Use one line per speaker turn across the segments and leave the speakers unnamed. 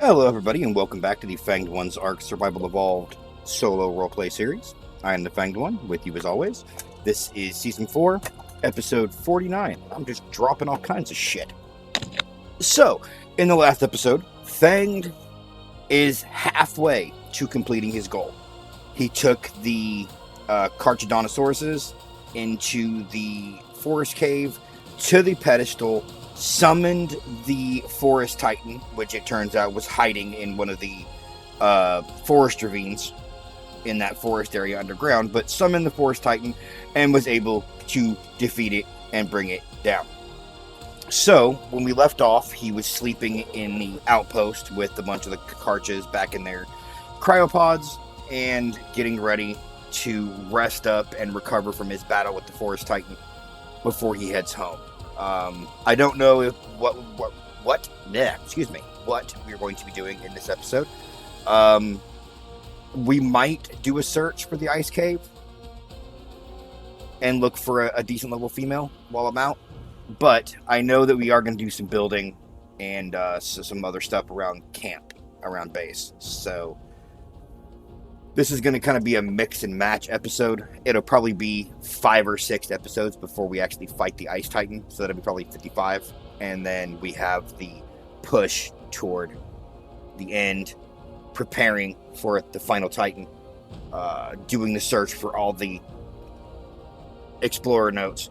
Hello, everybody, and welcome back to the Fanged One's Ark Survival Evolved solo roleplay series. I am the Fanged One, with you as always. This is Season 4, Episode 49. I'm just dropping all kinds of shit. So, in the last episode, Fanged is halfway to completing his goal. He took the Carcharodontosaurus into the forest cave, to the pedestal, summoned the forest titan, which it turns out was hiding in one of the forest ravines in that forest area underground, but summoned the forest titan and was able to defeat it and bring it down. So, when we left off, he was sleeping in the outpost with a bunch of the Carchas back in their cryopods and getting ready to rest up and recover from his battle with the forest titan before he heads home. I don't know if what we're going to be doing in this episode. We might do a search for the ice cave and look for a decent level female while I'm out. But I know that we are going to do some building and some other stuff around camp, around base. So this is going to kind of be a mix and match episode. It'll probably be 5 or 6 episodes before we actually fight the Ice Titan. So that'll be probably 55. And then we have the push toward the end, preparing for the final Titan, doing the search for all the Explorer notes.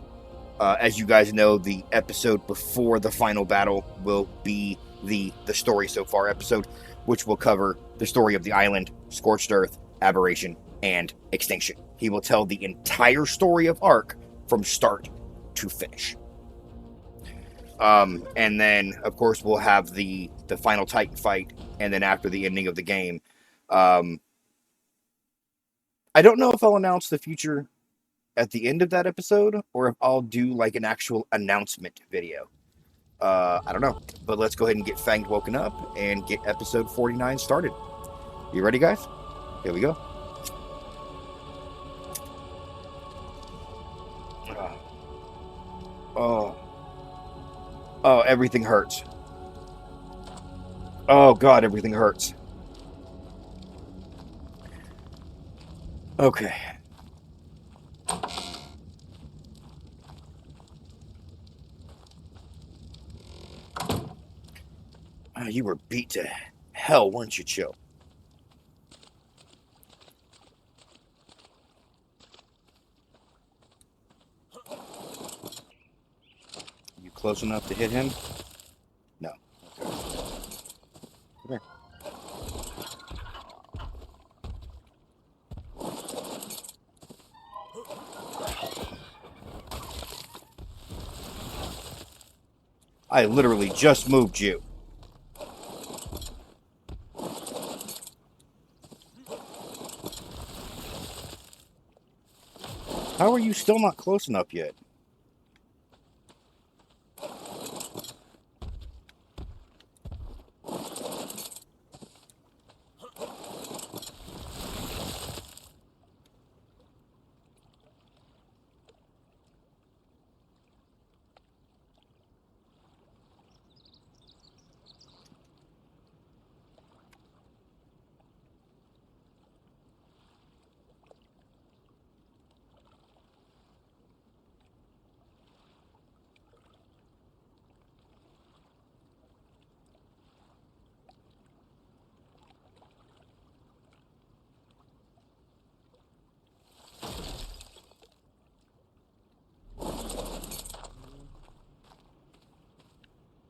As you guys know, the episode before the final battle will be the story so far episode, which will cover the story of the island, Scorched Earth, Aberration, and Extinction. He will tell the entire story of Ark from start to finish. And then, of course, we'll have the final Titan fight, and then after the ending of the game, I don't know if I'll announce the future at the end of that episode, or if I'll do like an actual announcement video. I don't know, but let's go ahead and get Fanged woken up and get episode 49 started. You ready, guys? Here we go. Oh, everything hurts. Oh God, everything hurts. Okay. You were beat to hell, weren't you, Chill? You close enough to hit him? No. Okay. Come here. I literally just moved you. How are you still not close enough yet?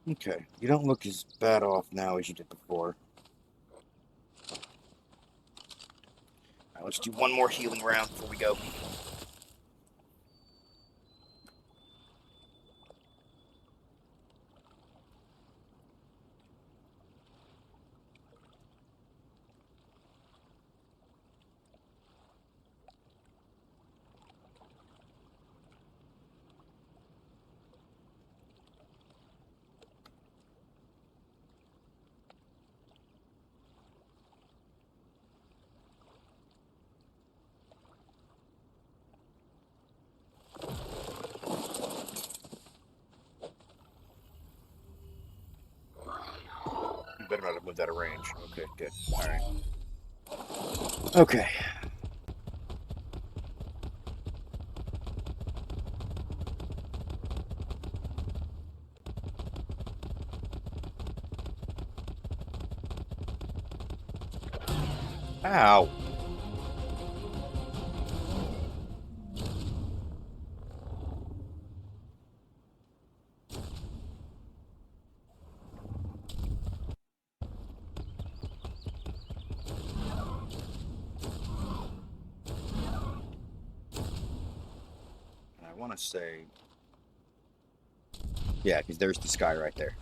Okay, you don't look as bad off now as you did before. Alright, let's do one more healing round before we go. better not have moved out of range. Okay, good. Alright. Okay. Ow. I want to say... Yeah, because there's the sky right there.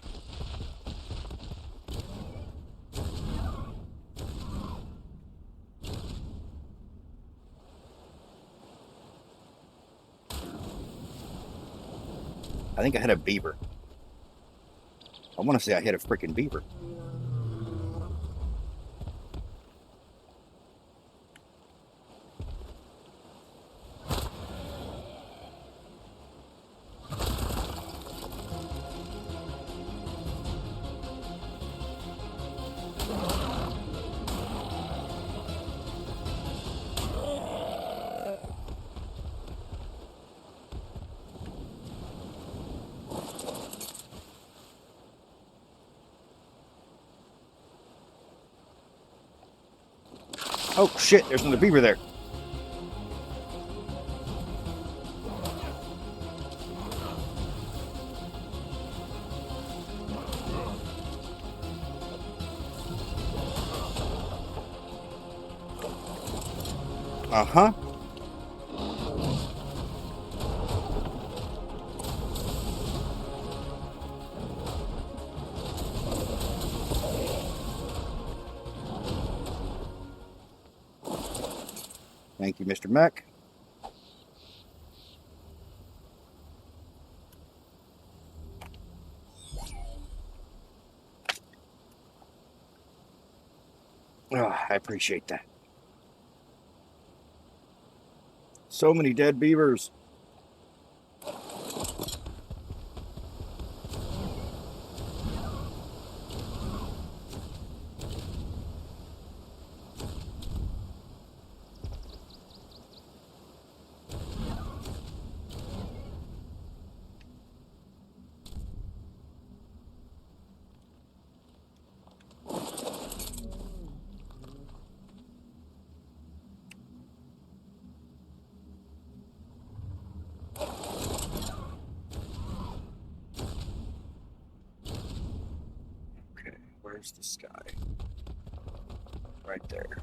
I think I hit a beaver. I want to say I hit a freaking beaver. Oh shit, there's another beaver there. Uh-huh. Thank you, Mr. Mech. Oh, I appreciate that. So many dead beavers. Okay, where's the sky? Right there.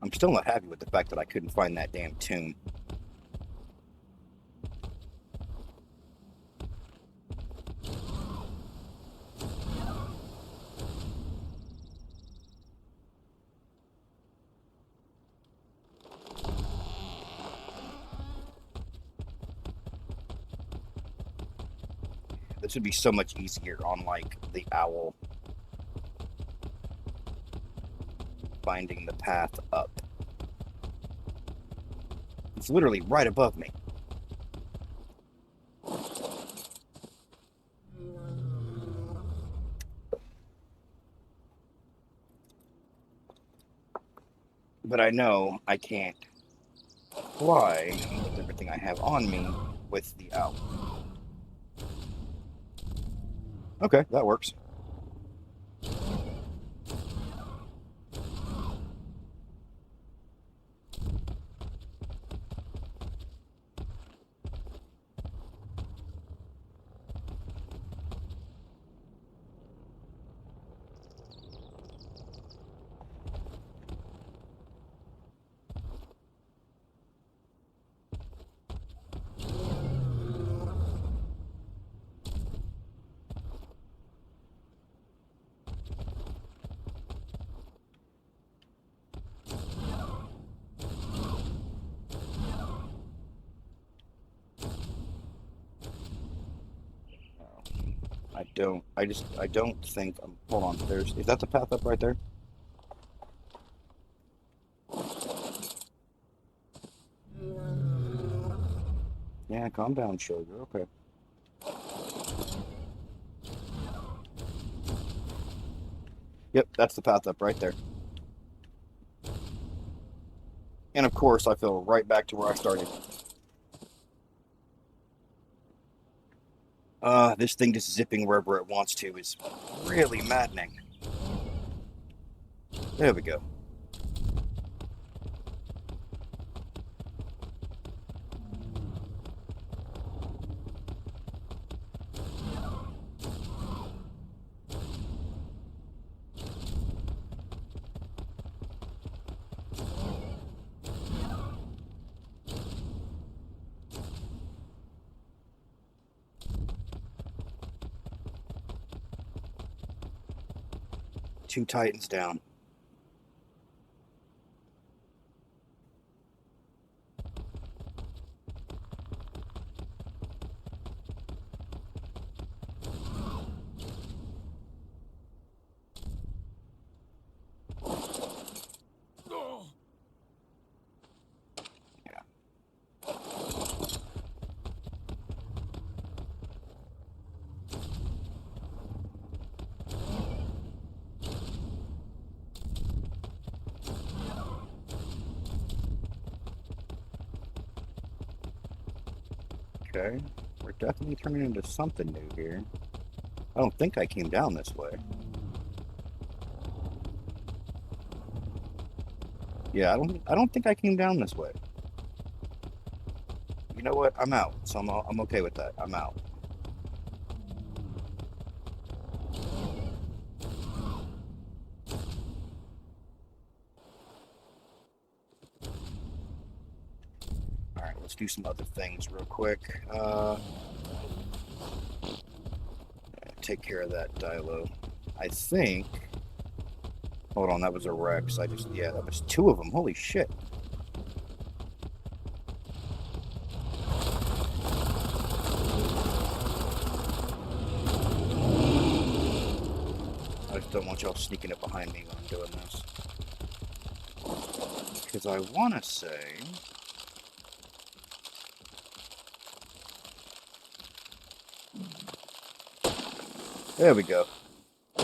I'm still not happy with the fact that I couldn't find that damn tomb. This would be so much easier on, like, the owl. Finding the path up. It's literally right above me. But I know I can't fly with everything I have on me with the owl. Okay, that works. I don't think, hold on, is that the path up right there? Yeah, calm down, sugar, okay. Yep, that's the path up right there. And of course, I fell right back to where I started. This thing just zipping wherever it wants to is really maddening. There we go. Two Titans down. Okay, we're definitely turning into something new here. I don't think I came down this way. Yeah, I don't think I came down this way. You know what? I'm out, so I'm okay with that. I'm out. Alright, let's do some other things real quick. Take care of that Dilo. I think... Hold on, that was a Rex. Yeah, that was two of them. Holy shit. I just don't want y'all sneaking up behind me when I'm doing this. Because I want to say... There we go. I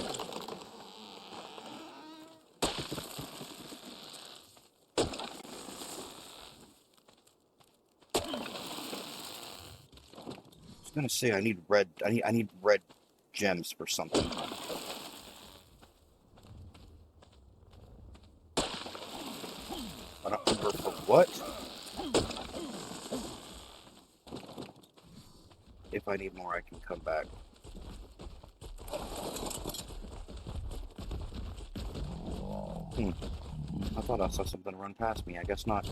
was gonna say I need red gems for something. I don't remember for what. If I need more, I can come back. I thought I saw something run past me. I guess not.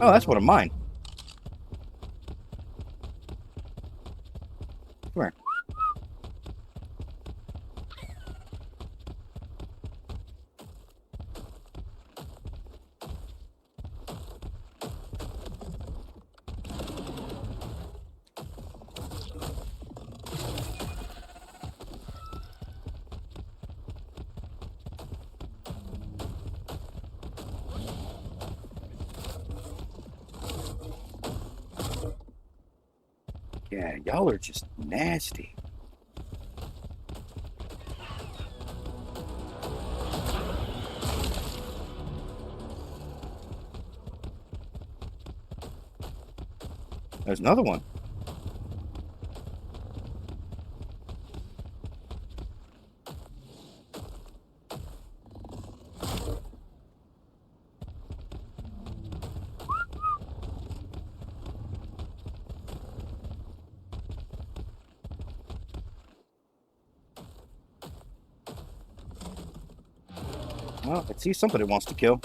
Oh, that's one of mine. Come here. Yeah, y'all are just nasty. There's another one. Well, I see somebody wants to kill.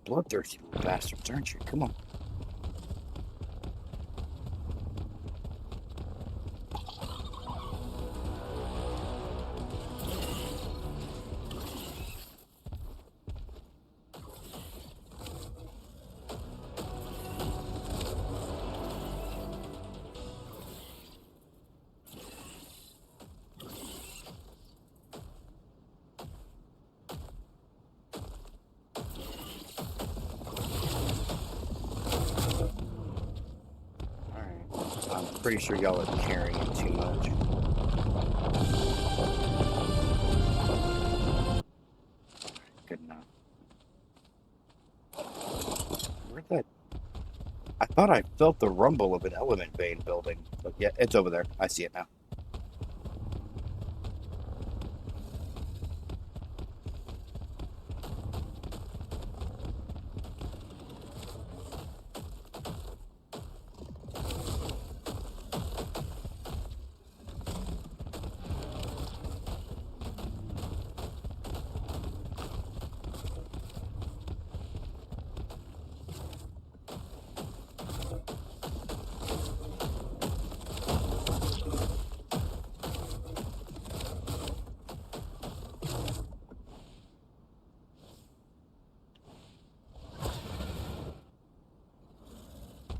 bloodthirsty little bastards, aren't you? Come on. I'm pretty sure y'all are carrying it too much. Good enough. Where'd that... I thought I felt the rumble of an element vein building, but yeah, it's over there. I see it now.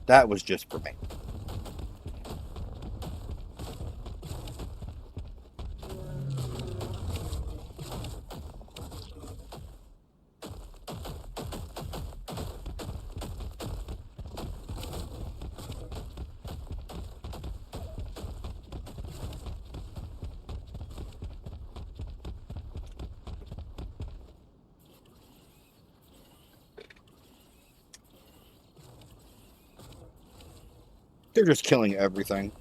That was just for me. They're just killing everything.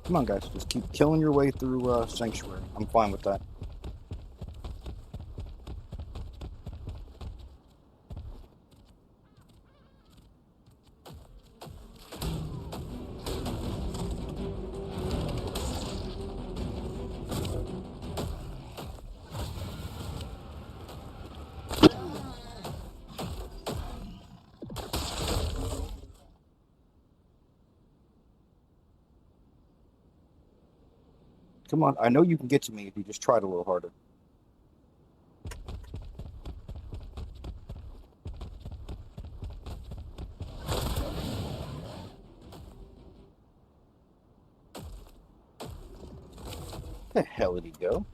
Come on, guys. Just keep killing your way through Sanctuary. I'm fine with that. Come on. I know you can get to me if you just tried a little harder. Where the hell did he go?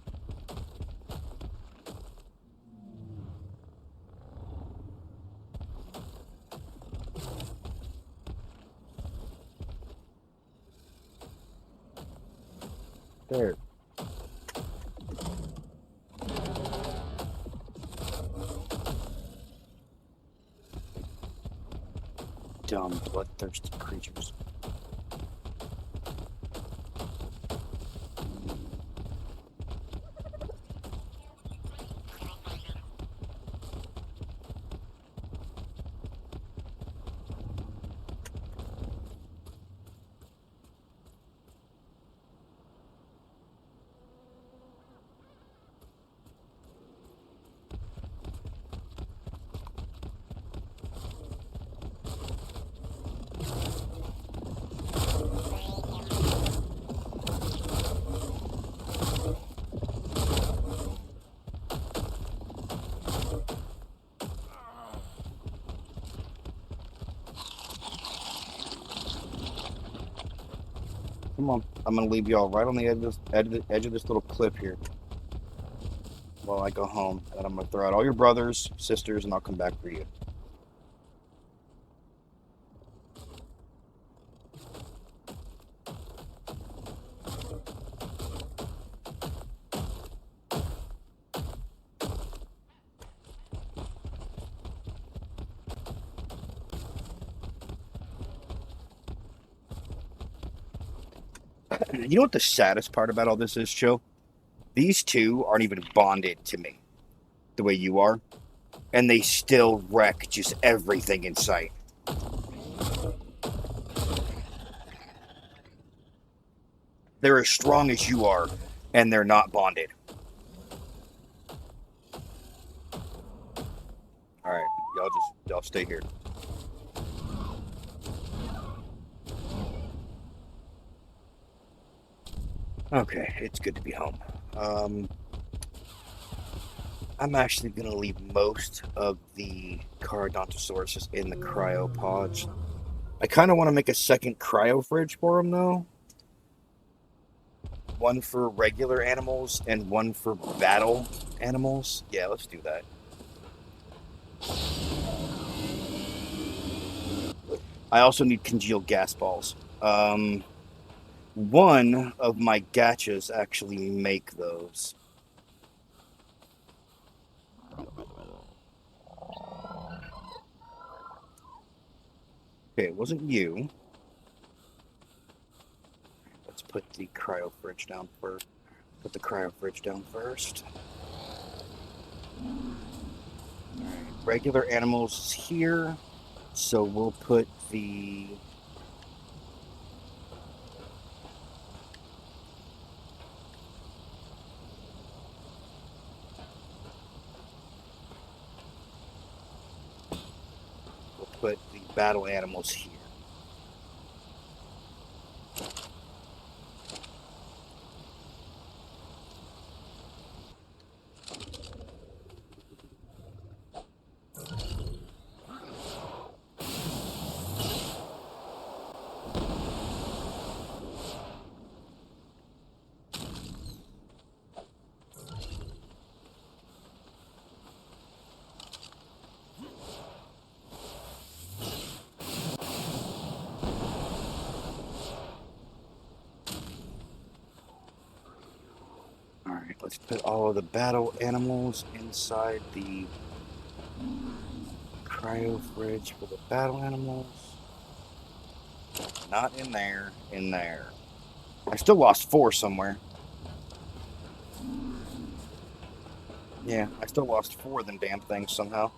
There. Dumb, bloodthirsty creatures. Come on. I'm gonna leave y'all right on the edge of this little cliff here while I go home. And I'm gonna throw out all your brothers, sisters, and I'll come back for you. You know what the saddest part about all this is, Chill? These two aren't even bonded to me the way you are, and they still wreck just everything in sight. They're as strong as you are, and they're not bonded. All right, y'all stay here. Okay, it's good to be home. I'm actually going to leave most of the Caradontosaurus in the cryopods. I kind of want to make a second cryo fridge for them, though. One for regular animals and one for battle animals. Yeah, let's do that. I also need congealed gas balls. One of my gachas actually make those. Okay, it wasn't you. Let's put the cryo fridge down first. Put the cryo fridge down first. Alright, regular animals here. So we'll put the... We'll put the battle animals here. Alright, let's put all of the battle animals inside the cryo fridge for the battle animals. Not in there, in there. I still lost 4 somewhere. Yeah, I still lost 4 of them damn things somehow.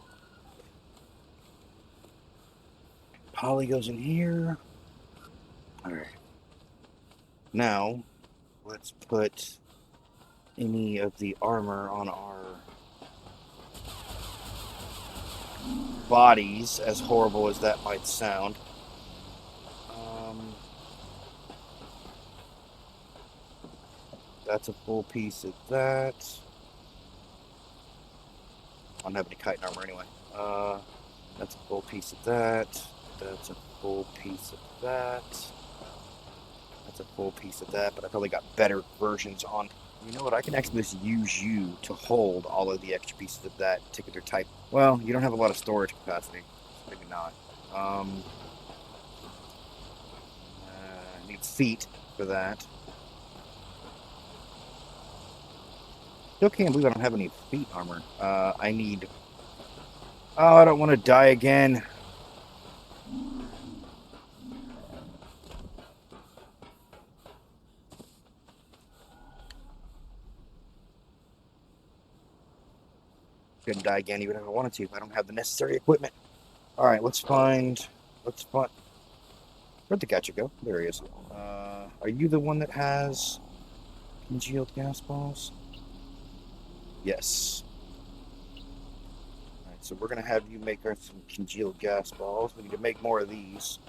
Polly goes in here. Alright. Now, let's put any of the armor on our bodies, as horrible as that might sound. That's a full piece of that. I don't have any chitin armor anyway. That's a full piece of that. That's a full piece of that. That's a full piece of that, but I probably got better versions on. You know what? I can actually just use you to hold all of the extra pieces of that particular type. Well, you don't have a lot of storage capacity. So maybe not. Need feet for that. Still can't believe I don't have any feet armor. I need... Oh, I don't want to die again. Couldn't die again even if I wanted to. I don't have the necessary equipment. Alright, let's find... Where'd the gacha go? There he is. Are you the one that has congealed gas balls? Yes. Alright, so we're going to have you make us some congealed gas balls. We need to make more of these.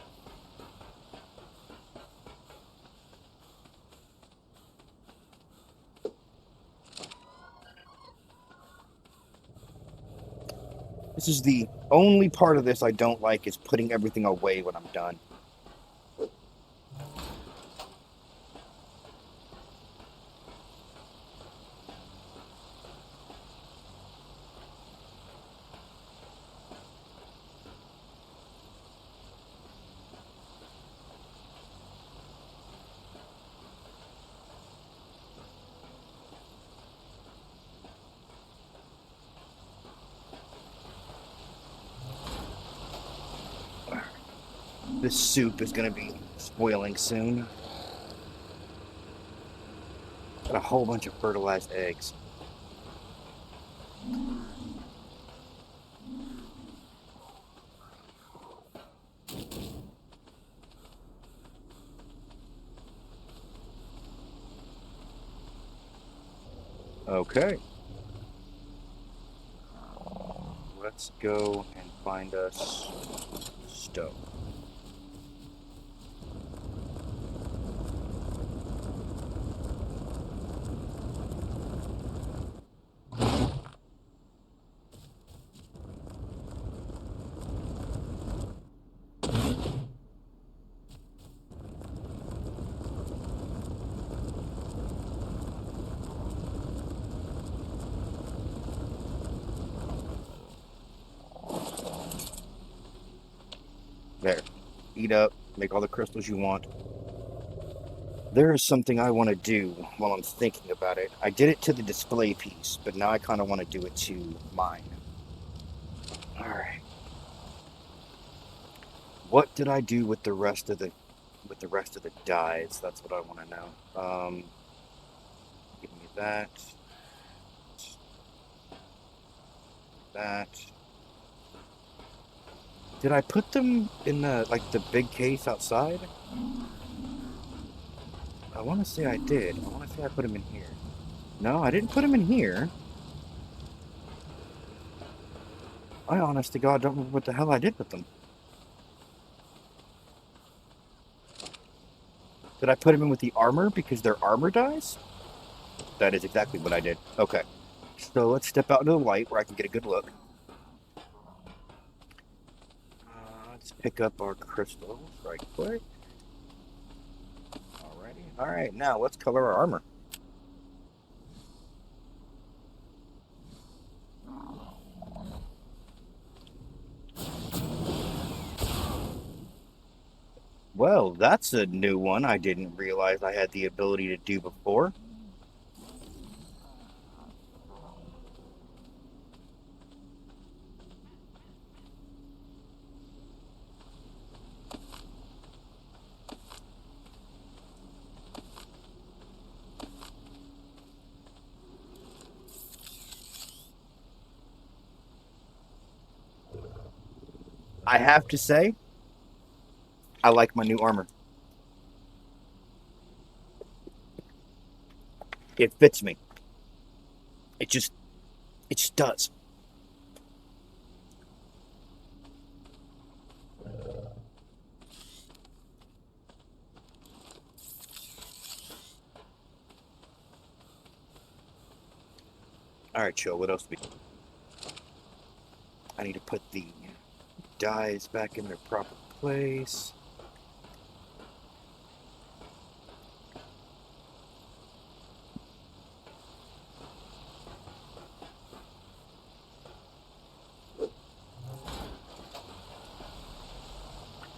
This is the only part of this I don't like, is putting everything away when I'm done. This soup is gonna be spoiling soon. Got a whole bunch of fertilized eggs. Okay. Let's go and find us stone. There. Eat up, make all the crystals you want. There is something I want to do while I'm thinking about it. I did it to the display piece, but now I kind of want to do it to mine. Alright. What did I do with the rest of the dyes? That's what I want to know. Give me that. That. Did I put them in the big case outside? I want to say I did. I want to say I put them in here. No, I didn't put them in here. I honest to God don't remember what the hell I did with them. Did I put them in with the armor because they're armor dyes? That is exactly what I did. Okay. So let's step out into the light where I can get a good look. Let's pick up our crystals right quick. Alrighty. Alright, now let's color our armor. Well, that's a new one I didn't realize I had the ability to do before. I have to say, I like my new armor. It fits me. It just does. Alright, chill. What else do we do? I need to put the dyes back in their proper place.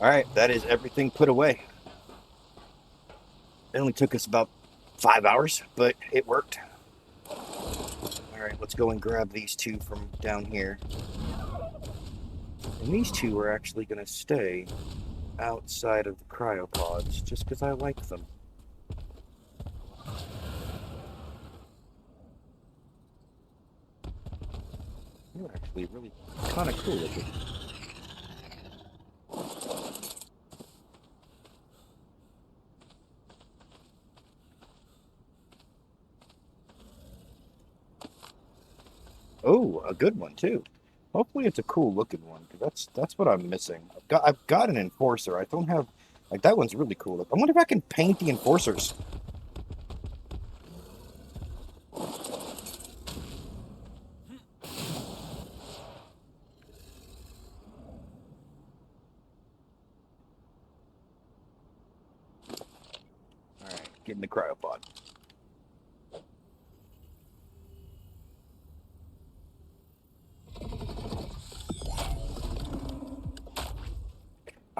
Alright, that is everything put away. It only took us about 5 hours, but it worked. Alright, let's go and grab these two from down here. And these two are actually going to stay outside of the cryopods, just because I like them. They're actually really kind of cool looking. Oh, a good one too. Hopefully it's a cool looking one, because that's what I'm missing. I've got an enforcer. I don't have like that one's really cool. I wonder if I can paint the enforcers. Alright, get in the cryopod.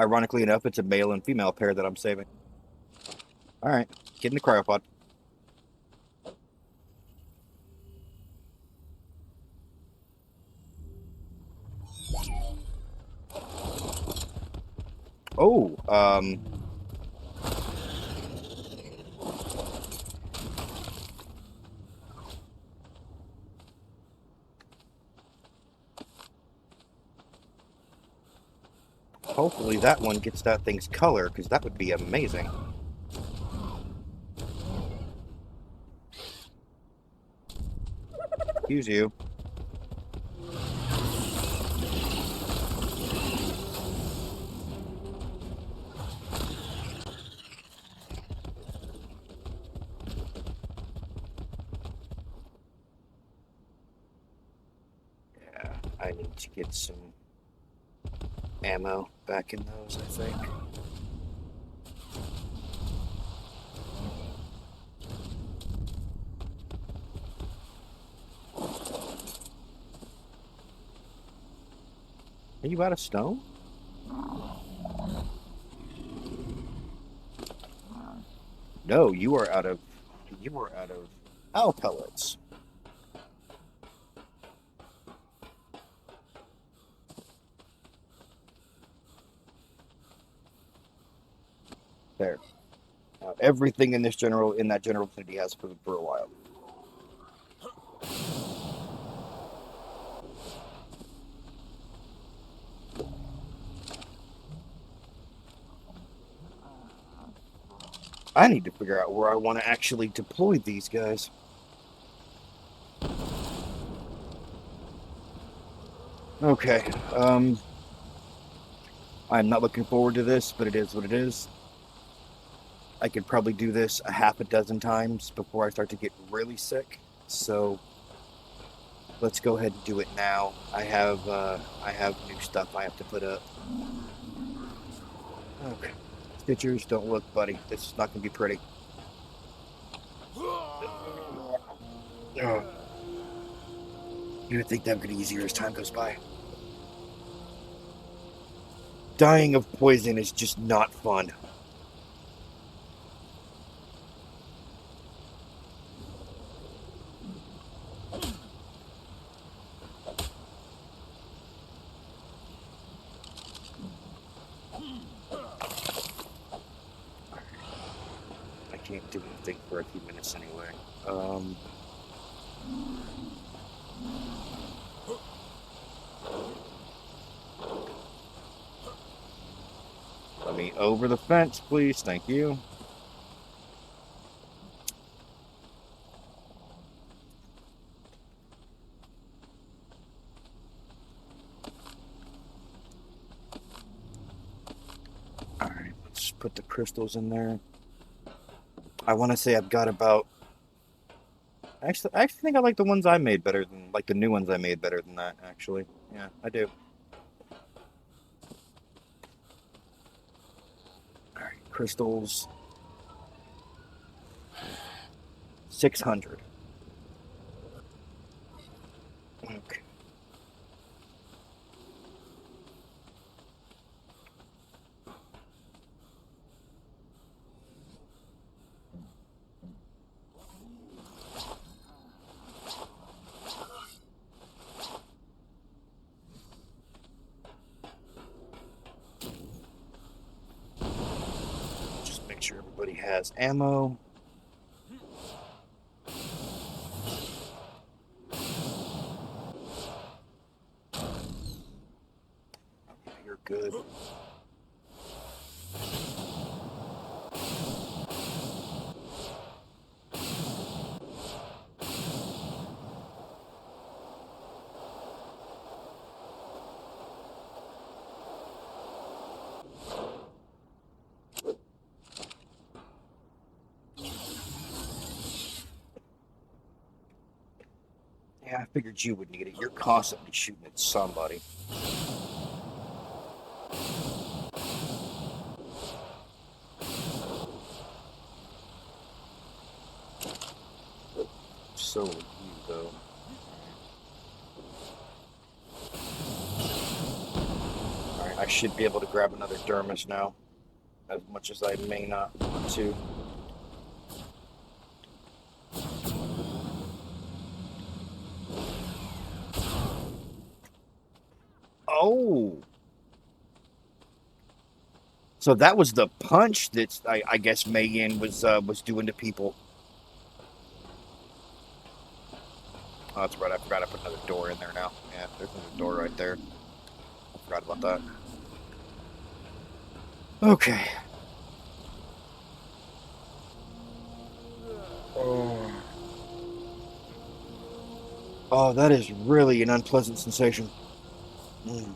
Ironically enough, it's a male and female pair that I'm saving. Alright, get in the cryopod. Oh, Hopefully that one gets that thing's color, because that would be amazing. Excuse you. Yeah, I need to get some ammo back in those, I think. Are you out of stone? No, you are out of owl pellets. There. Everything in that general vicinity has food for a while. I need to figure out where I want to actually deploy these guys. Okay. I'm not looking forward to this, but it is what it is. I could probably do this a half a dozen times before I start to get really sick. So let's go ahead and do it now. I have new stuff I have to put up. Okay. Stitchers, don't look, buddy. This is not going to be pretty. You would think that would get easier as time goes by. Dying of poison is just not fun. I can't do anything for a few minutes anyway. Let me over the fence, please. Thank you. Alright, let's put the crystals in there. I want to say I've got about... Actually, I actually think I like the ones I made better than... Like the new ones I made better than that, actually. Yeah, I do. Alright, crystals. 600. Okay. Just make sure everybody has ammo. Okay, you're good. Yeah, I figured you would need it. You're constantly shooting at somebody. So would you, though. Alright, I should be able to grab another dermis now. As much as I may not want to. So that was the punch that I guess Mei Yin was doing to people. Oh, that's right. I forgot I put another door in there now. Yeah, there's another door right there. I forgot about that. Okay. Oh, that is really an unpleasant sensation. Mm.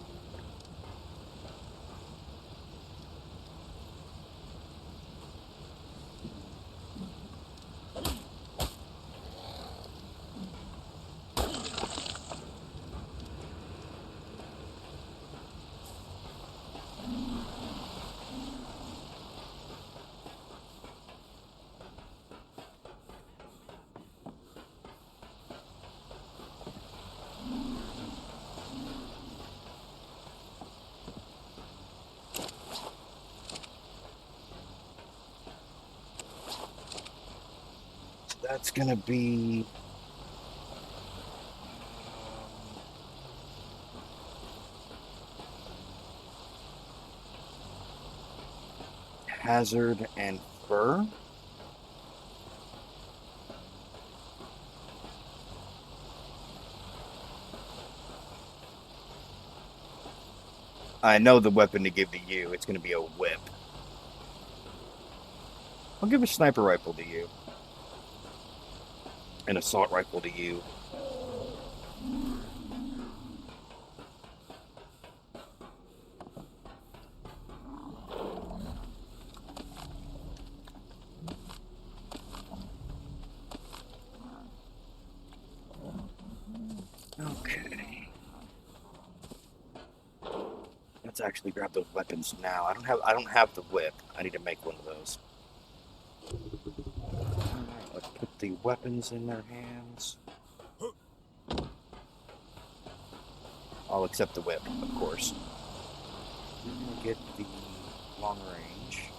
That's gonna be hazard and fur. I know the weapon to give to you. It's gonna be a whip. I'll give a sniper rifle to you. An assault rifle to you. Okay. Let's actually grab those weapons now. I don't have the whip. I need to make one of those. Alright, let's put the weapons in their hands. I'll accept the whip, of course. We're gonna get the long range.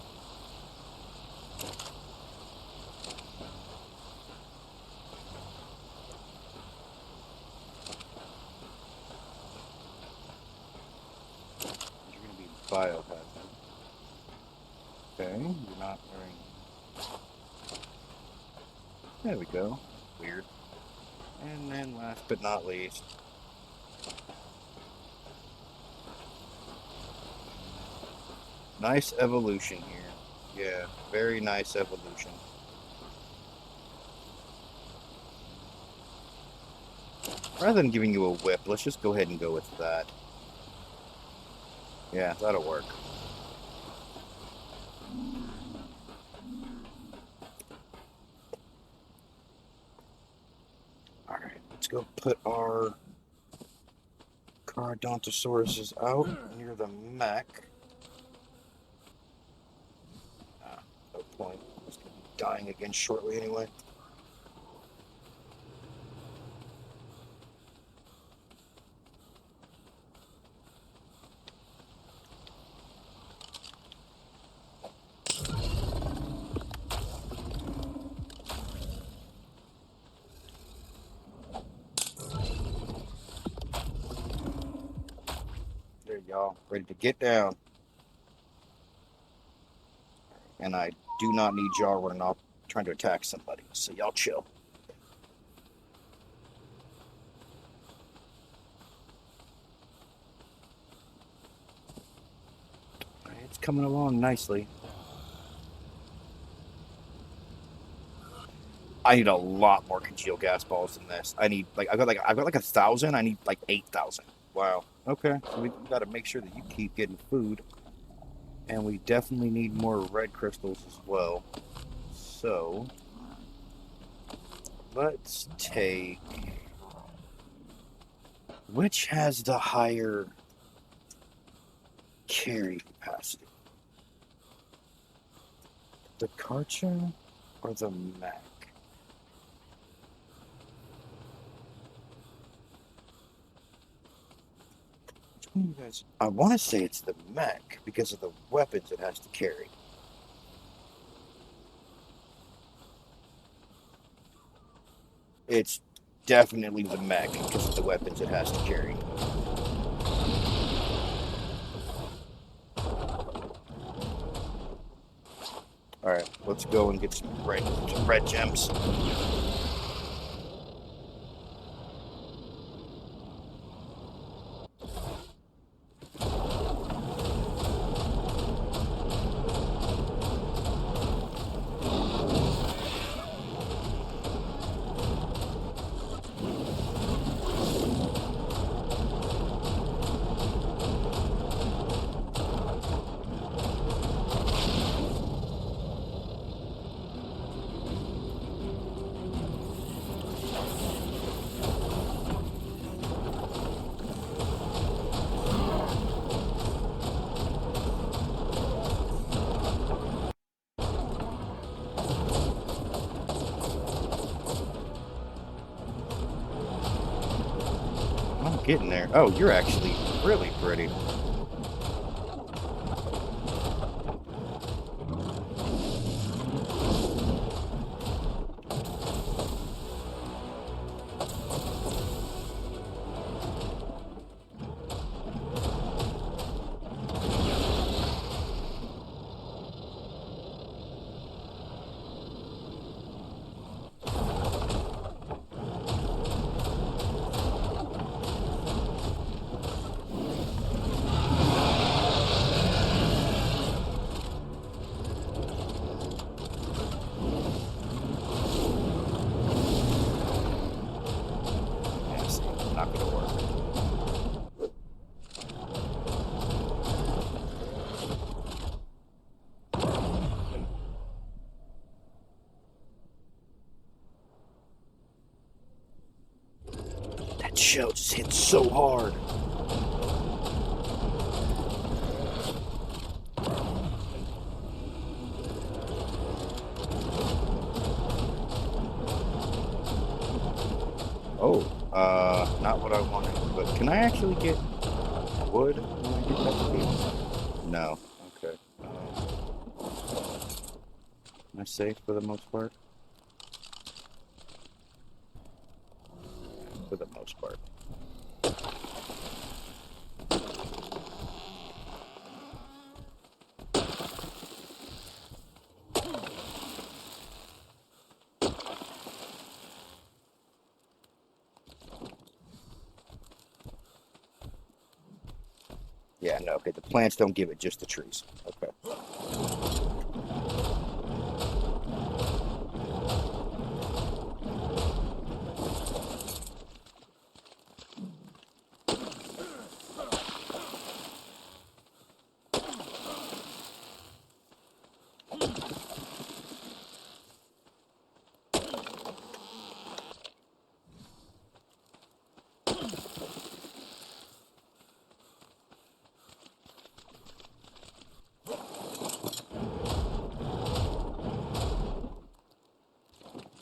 You're gonna be biohazard. Okay, you're not wearing. There we go. Weird. And then last but not least, nice evolution here. Yeah, very nice evolution. Rather than giving you a whip, let's just go ahead and go with that. Yeah, that'll work. Alright, let's go put our Cardontosauruses out near the mech. No point. I'm just going to be dying again shortly anyway. There y'all, ready to get down. And I do not need y'all running off trying to attack somebody, so y'all chill. It's coming along nicely. I need a lot more congealed gas balls than this. I need I've got like 1,000. I need like 8,000. Wow. Okay. So we got to make sure that you keep getting food, and we definitely need more red crystals as well. So let's take which has the higher carry capacity, the Karcher or the Mac? I want to say it's the mech because of the weapons it has to carry. It's definitely the mech because of the weapons it has to carry. Let's go and get some red gems. I'm getting there. Oh, you're actually really pretty. Not gonna work. That shell just hit so hard. Oh, not what I wanted. But can I actually get wood when I get that speed? No. Okay. Am I safe for the most part? For the most part. Yeah, no, okay, the plants don't give it, just the trees. Okay.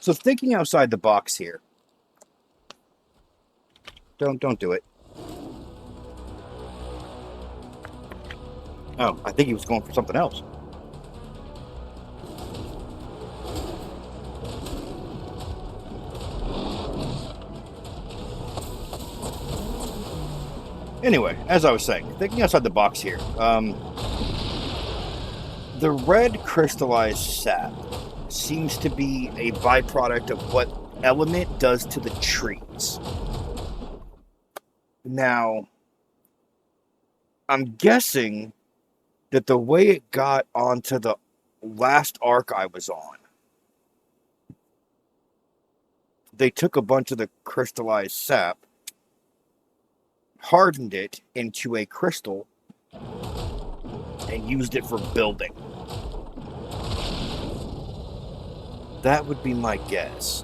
So thinking outside the box here. Don't do it. Oh, I think he was going for something else. Anyway, as I was saying, thinking outside the box here. The red crystallized sap seems to be a byproduct of what element does to the trees. Now, I'm guessing that the way it got onto the last arc I was on, they took a bunch of the crystallized sap, hardened it into a crystal, and used it for building. That would be my guess.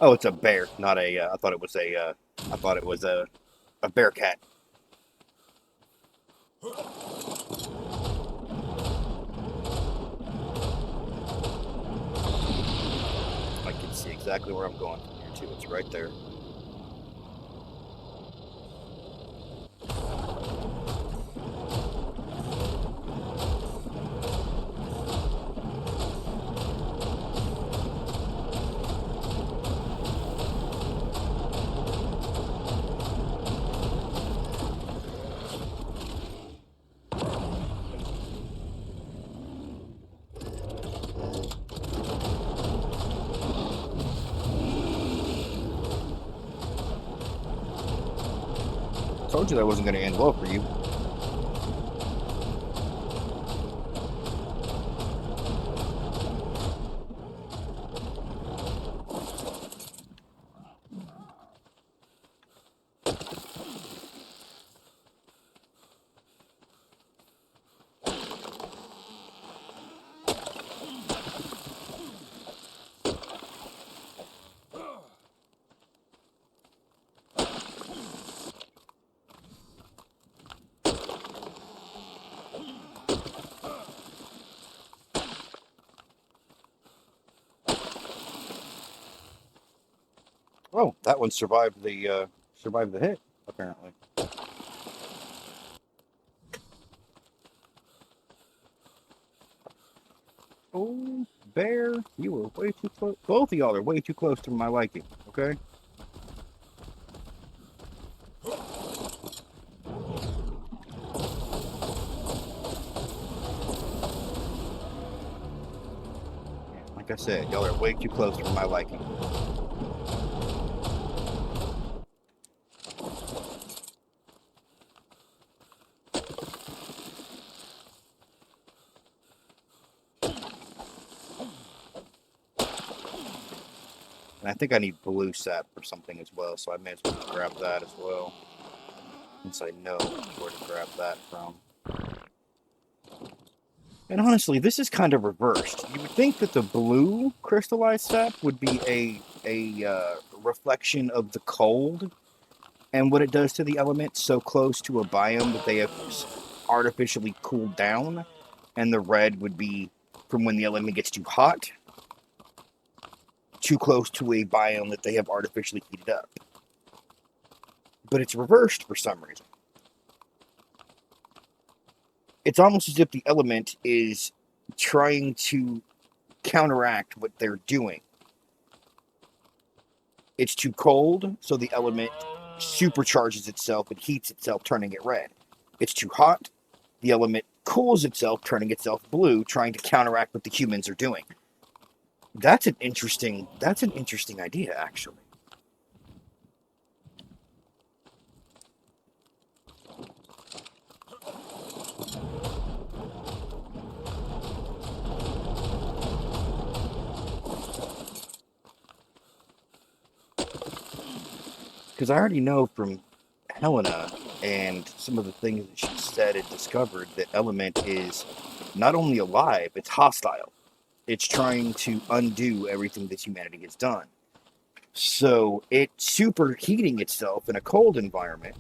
Oh, it's a bear, not a. I thought it was a. I thought it was a bear cat. I can see exactly where I'm going from here too. It's right there. Told you that wasn't going to end well for you. Oh, that one survived the hit, apparently. Oh, bear, you were way too close. Both of y'all are way too close to my liking, okay? Yeah, like I said, y'all are way too close for my liking. And I think I need blue sap or something as well, so I may as well grab that as well. Since I know where to grab that from. And honestly, this is kind of reversed. You would think that the blue crystallized sap would be a reflection of the cold and what it does to the element so close to a biome that they have artificially cooled down, and the red would be from when the element gets too hot, too close to a biome that they have artificially heated up. But it's reversed for some reason. It's almost as if the element is trying to counteract what they're doing. It's too cold, so the element supercharges itself and heats itself, turning it red. It's too hot, the element cools itself, turning itself blue, trying to counteract what the humans are doing. That's an interesting idea, actually. Because I already know from Heleana and some of the things that she said and discovered that element is not only alive, it's hostile. It's trying to undo everything that humanity has done. So it's superheating itself in a cold environment.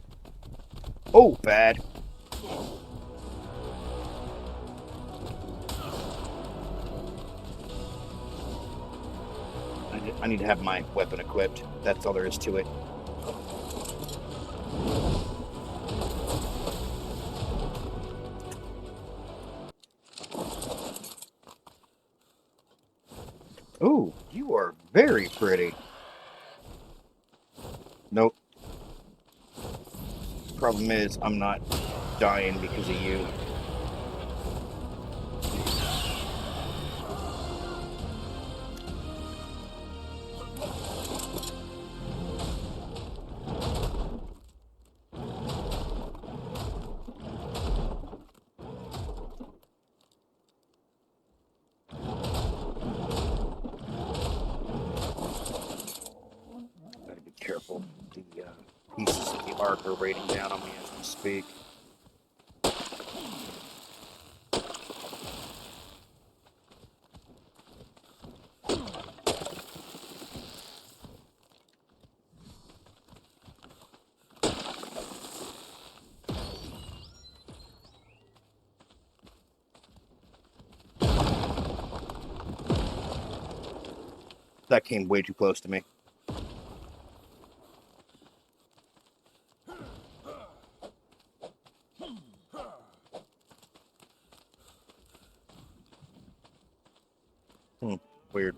Oh, bad. I need to have my weapon equipped. That's all there is to it. Ooh, you are very pretty. Nope. Problem is, I'm not dying because of you. Gotta be careful. The pieces of the arc are raining down on me as we speak. That came way too close to me. Weird.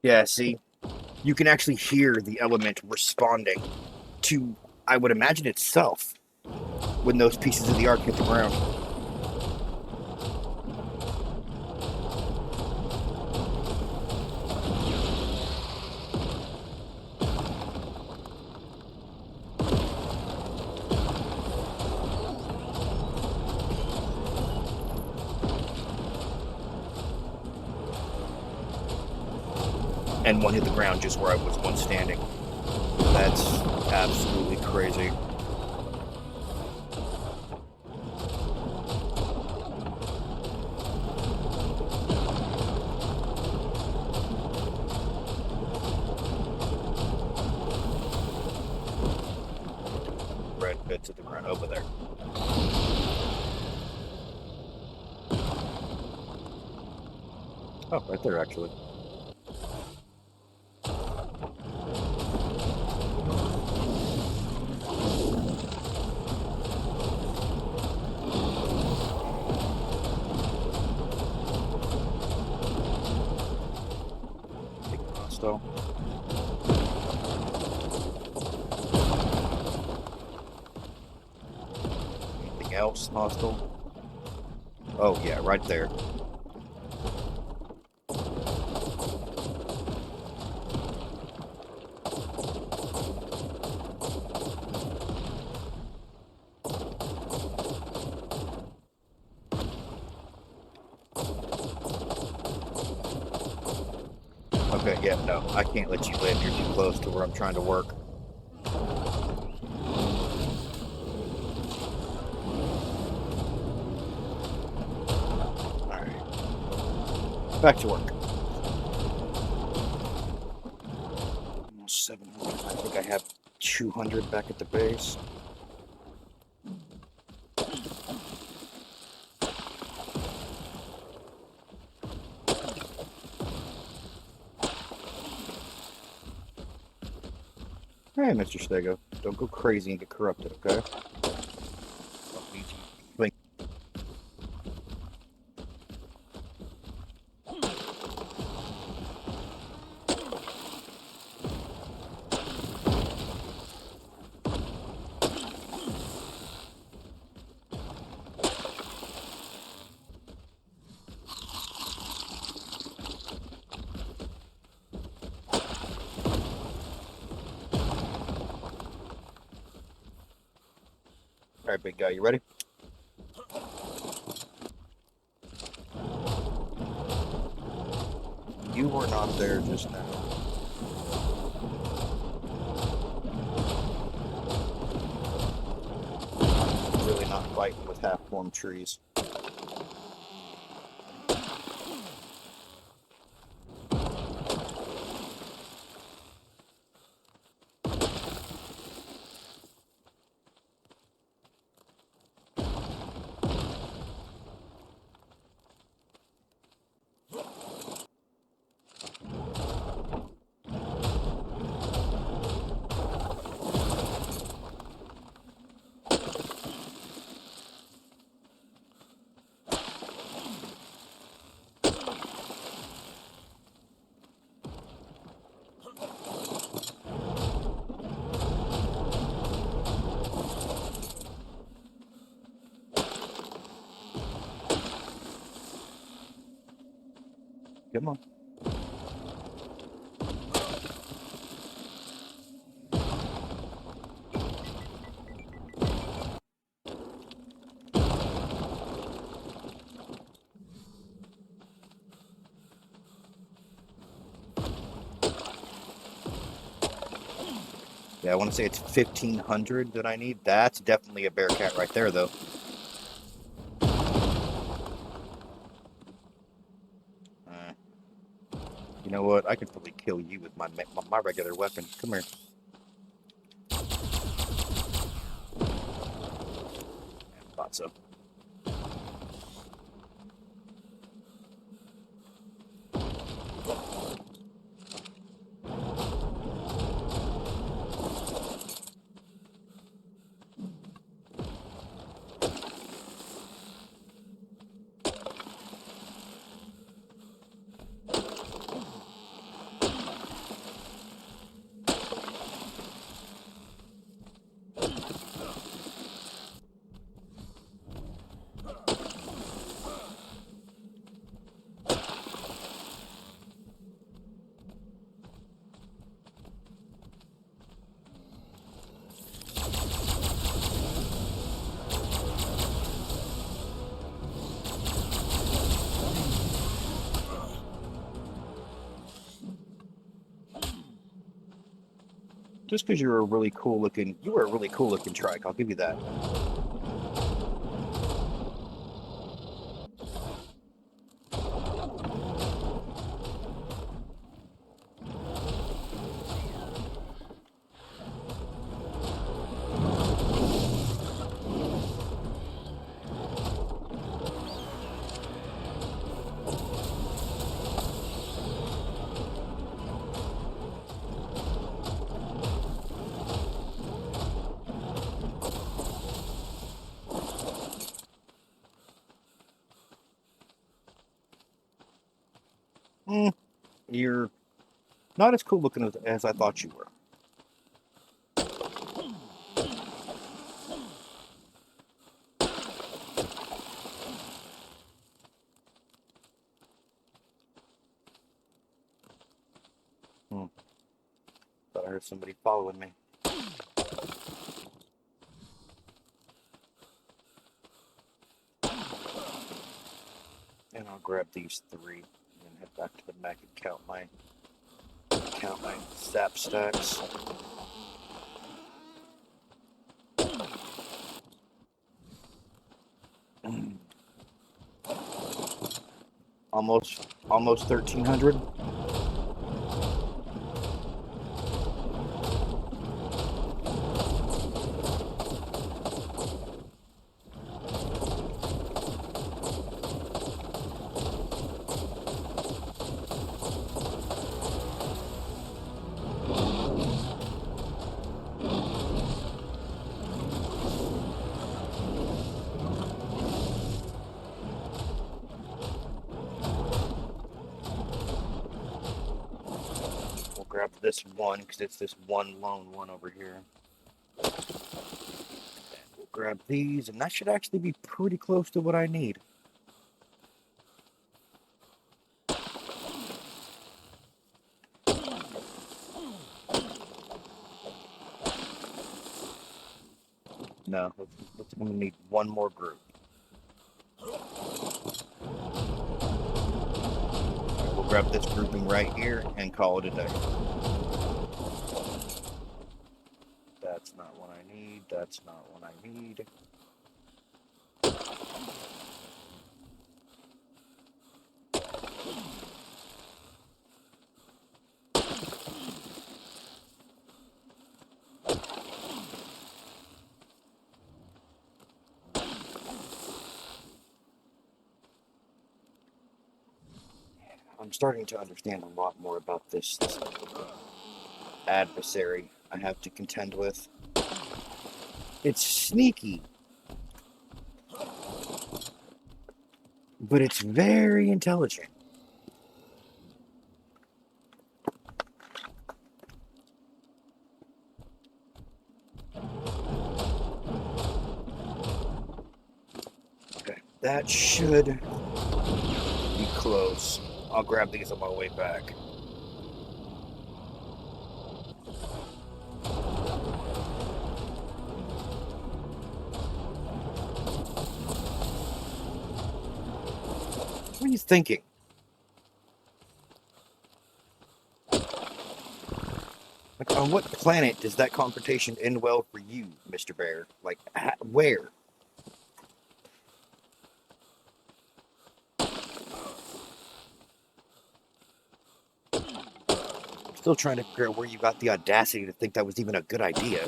Yeah, see, you can actually hear the element responding to, I would imagine, itself when those pieces of the ark hit the ground. And one hit the ground just where I was once standing. That's absolutely crazy. Red bits of the ground over there. Oh, right there, actually. So. Anything else hostile? Oh yeah, right there. Okay, yeah, no, I can't let you live. You're too close to where I'm trying to work. Alright. Back to work. Almost 700. I think I have 200 back at the base. Hey, Mr. Stego, don't go crazy and get corrupted, okay? Don't need you think. Alright, big guy, you ready? You were not there just now. Really not fighting with half-formed trees. Come on. Yeah, I want to say it's 1,500 that I need. That's definitely a bear cat right there, though. You know what? I could probably kill you with my regular weapon. Come here. Thought so. Just because you were a really cool looking trike, I'll give you that. You're not as cool looking as I thought you were. Thought I heard somebody following me. And I'll grab these 3 and head back to the mech and count my sap stacks. Almost 1,300. Grab this one because it's this one lone one over here. And we'll grab these, and that should actually be pretty close to what I need. No, I'm gonna need one more group. We'll grab this grouping right here and call it a day. That's not what I need. That's not what I need. I'm starting to understand a lot more about this adversary I have to contend with. It's sneaky, but it's very intelligent. Okay, that should be close. I'll grab these on my way back. What are you thinking? Like, on what planet does that confrontation end well for you, Mr. Bear? Like, where? Still trying to figure out where you got the audacity to think that was even a good idea.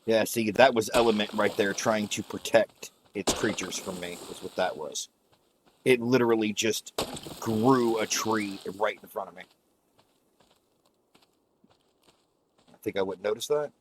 Yeah, see, that was Element right there trying to protect its creatures from me, is what that was. It literally just grew a tree right in front of me. I think I wouldn't notice that.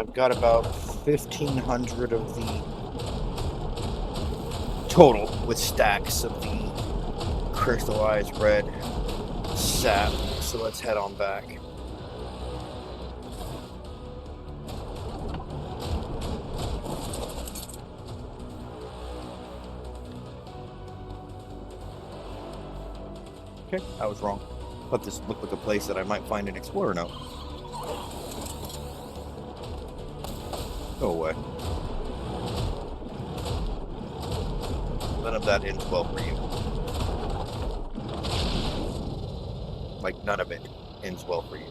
I've got about 1,500 of the total with stacks of the crystallized red sap. So let's head on back. Okay, I was wrong. But this looked like a place that I might find an explorer note. Go away. None of that ends well for you. Like, none of it ends well for you.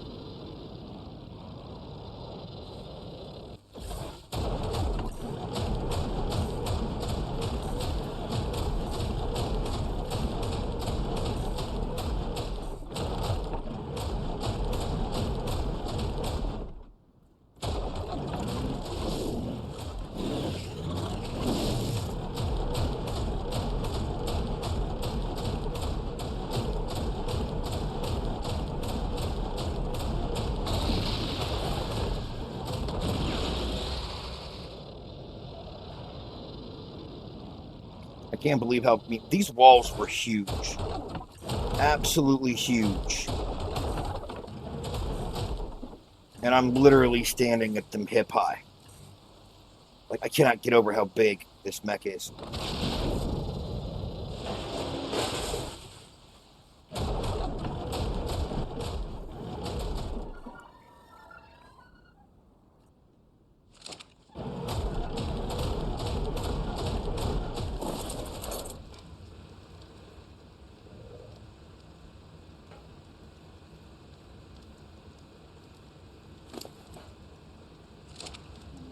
I can't believe how these walls were huge. Absolutely huge. And I'm literally standing at them hip high. Like, I cannot get over how big this mech is.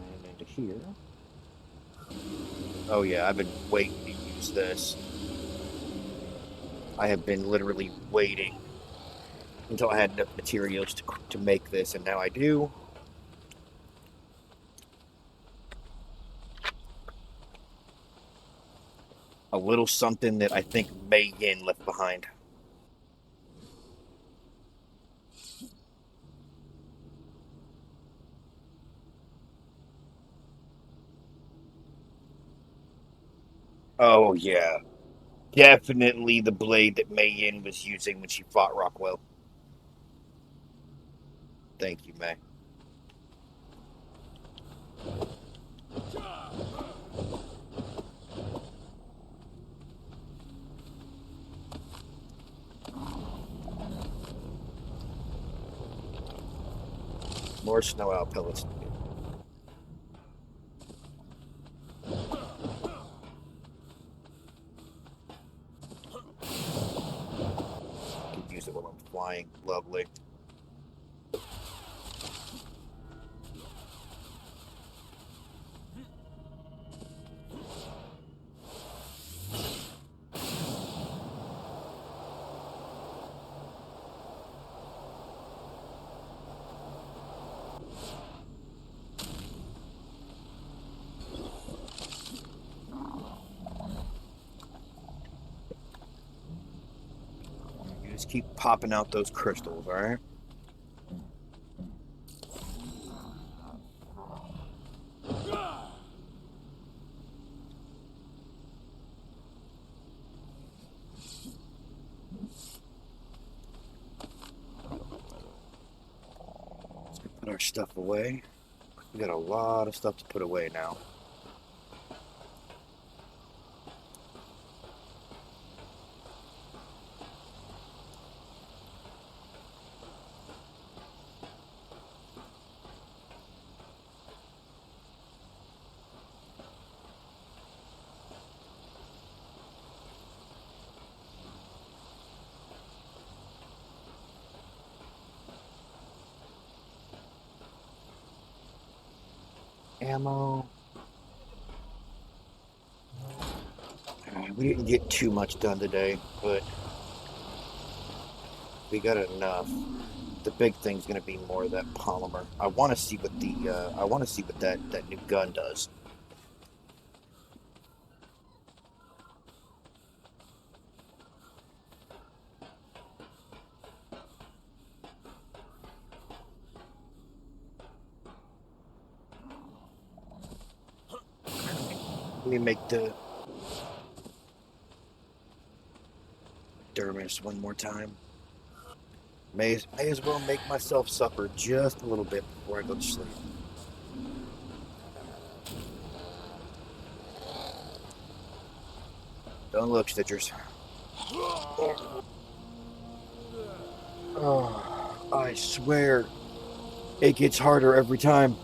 And into here. Oh yeah, I've been waiting to use this. I have been literally waiting until I had enough materials to make this, and now I do. A little something that I think Mei Yin left behind. Oh yeah, definitely the blade that Mei Yin was using when she fought Rockwell. Thank you, Mei. More snow owl pellets. Can use it while I'm flying. Lovely. You just keep popping out those crystals, all right? Put our stuff away. We got a lot of stuff to put away now. Ammo. We didn't get too much done today, but we got enough. The big thing's going to be more of that polymer. I want to see what that new gun does. Let me make the dermis one more time. May as well make myself suffer just a little bit before I go to sleep. Don't look, Stitchers. Oh, I swear, it gets harder every time.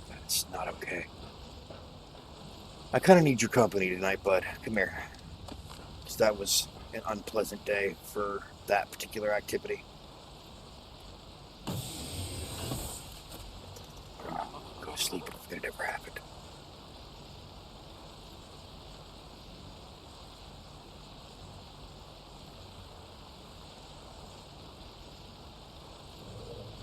That's not okay. I kind of need your company tonight, bud. Come here. Because that was an unpleasant day for that particular activity. Go to sleep if it never happened.